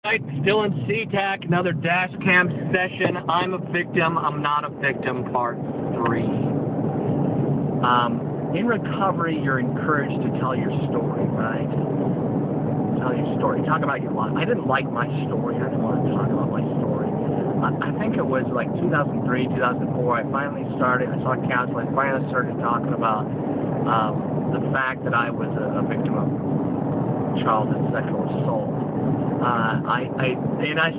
Right, still in SeaTac, another dash cam session. I'm a victim, I'm not a victim, part 3. In recovery, you're encouraged to tell your story, right? Tell your story. Talk about your life. I didn't like my story. I didn't want to talk about my story. I think it was like 2003, 2004, I saw a counselor, I finally started talking about the fact that I was a victim of childhood sexual assault. I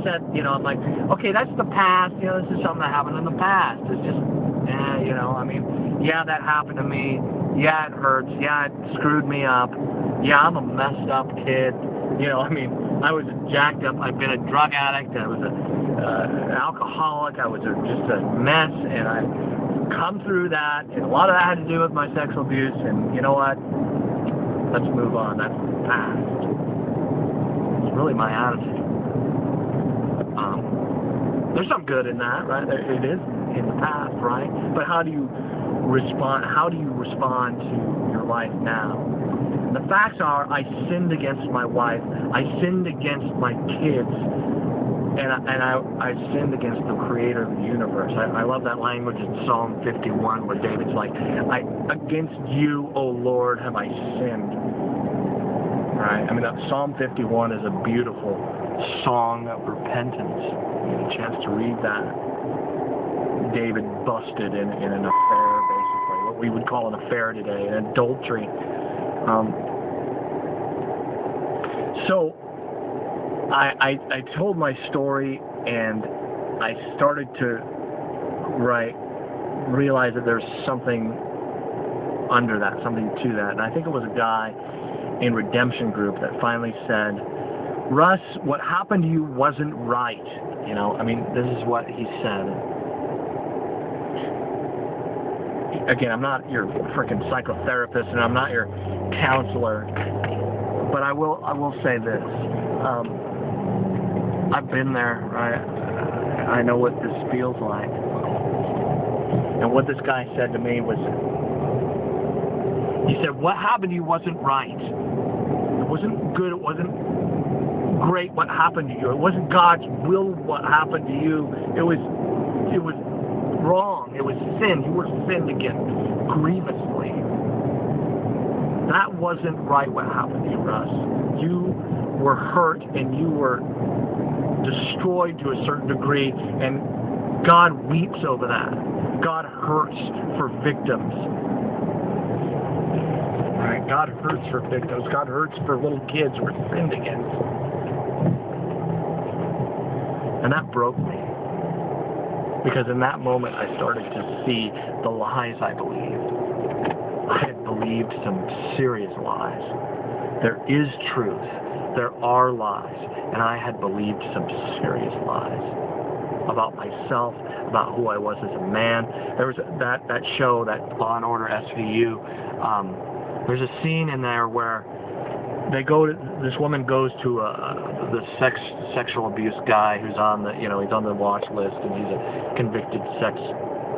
said, I'm like, okay, that's the past, this is something that happened in the past. It's just, that happened to me. Yeah, it hurts. Yeah, it screwed me up. Yeah, I'm a messed up kid. I was jacked up. I've been a drug addict. I was an alcoholic. I was just a mess, and I've come through that, and a lot of that had to do with my sexual abuse, and you know what? Let's move on. That's the past. Really my attitude. There's some good in that, right? It is in the past, right? But how do you respond? How do you respond to your life now? And the facts are, I sinned against my wife. I sinned against my kids, and I sinned against the Creator of the universe. I love that language in Psalm 51, where David's like, "Against you, O Lord, have I sinned." Right? Psalm 51 is a beautiful song of repentance. You get a chance to read that. David busted in an affair, basically, what we would call an affair today, an adultery. So I told my story, and I started to realize that there's something under that, something to that. And I think it was a guy in Redemption Group that finally said, "Russ, what happened to you wasn't right." This is what he said. Again, I'm not your freaking psychotherapist, and I'm not your counselor, but I will say this. I've been there, right? I know what this feels like. And what this guy said to me was, he said, "What happened to you wasn't right. It wasn't good. It wasn't great what happened to you. It wasn't God's will what happened to you. It was wrong. It was sin. You were sinned against grievously. That wasn't right what happened to you, Russ. You were hurt and you were destroyed to a certain degree, and God weeps over that. God hurts for victims. Right? God hurts for victims. God hurts for little kids who were sinned against." And that broke me. Because in that moment, I started to see the lies I believed. I had believed some serious lies. There is truth. There are lies. And I had believed some serious lies about myself, about who I was as a man. There was that show, that Law and Order SVU. There's a scene in there where this woman goes to the sexual abuse guy who's on the, he's on the watch list, and he's a convicted sex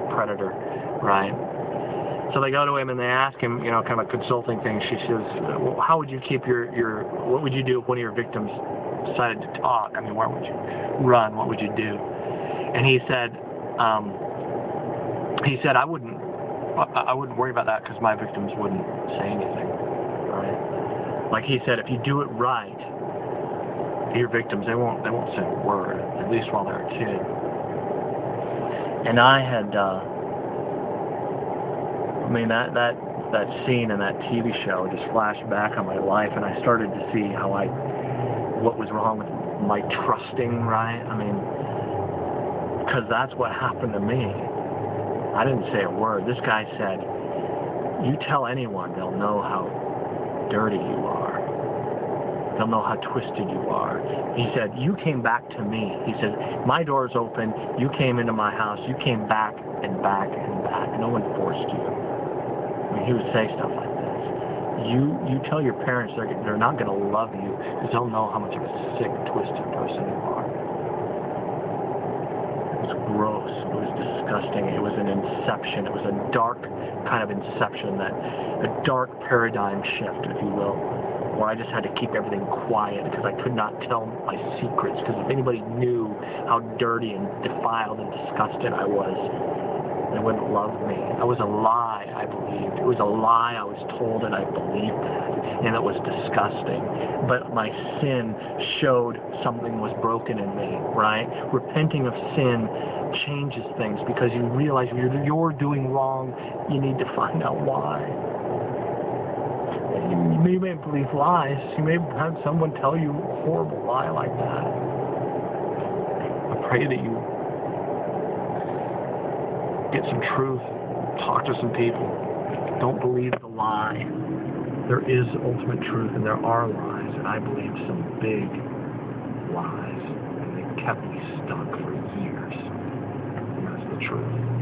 predator, right? So they go to him and they ask him, kind of a consulting thing. She says, "Well, how would you keep what would you do if one of your victims decided to talk? Where would you run? What would you do?" And he said, I wouldn't worry about that because my victims wouldn't say anything, right? Like he said, if you do it right, your victims, they won't say a word, at least while they're a kid. And I had, that scene in that TV show just flashed back on my life, and I started to see what was wrong with my trusting, right? Because that's what happened to me. I didn't say a word. This guy said, "You tell anyone, they'll know how dirty you are. They'll know how twisted you are." He said, "You came back to me." He said, "My door's open. You came into my house. You came back and back and back. No one forced you." He would say stuff like this. You tell your parents they're not going to love you because they'll know how much of a sick, twisted person you are. It was gross. It was disgusting. It was an inception. It was a dark kind of inception, a dark paradigm shift, if you will. or I just had to keep everything quiet because I could not tell my secrets, because if anybody knew how dirty and defiled and disgusted I was, they wouldn't love me. That was a lie I believed. It was a lie I was told, and I believed that, and it was disgusting. But my sin showed something was broken in me, right? Repenting of sin changes things, because you realize you're doing wrong. You need to find out why. You may believe lies. You may have someone tell you a horrible lie like that. I pray that you get some truth. Talk to some people. Don't believe the lie. There is ultimate truth, and there are lies, and I believed some big lies, and they kept me stuck for years. And that's the truth.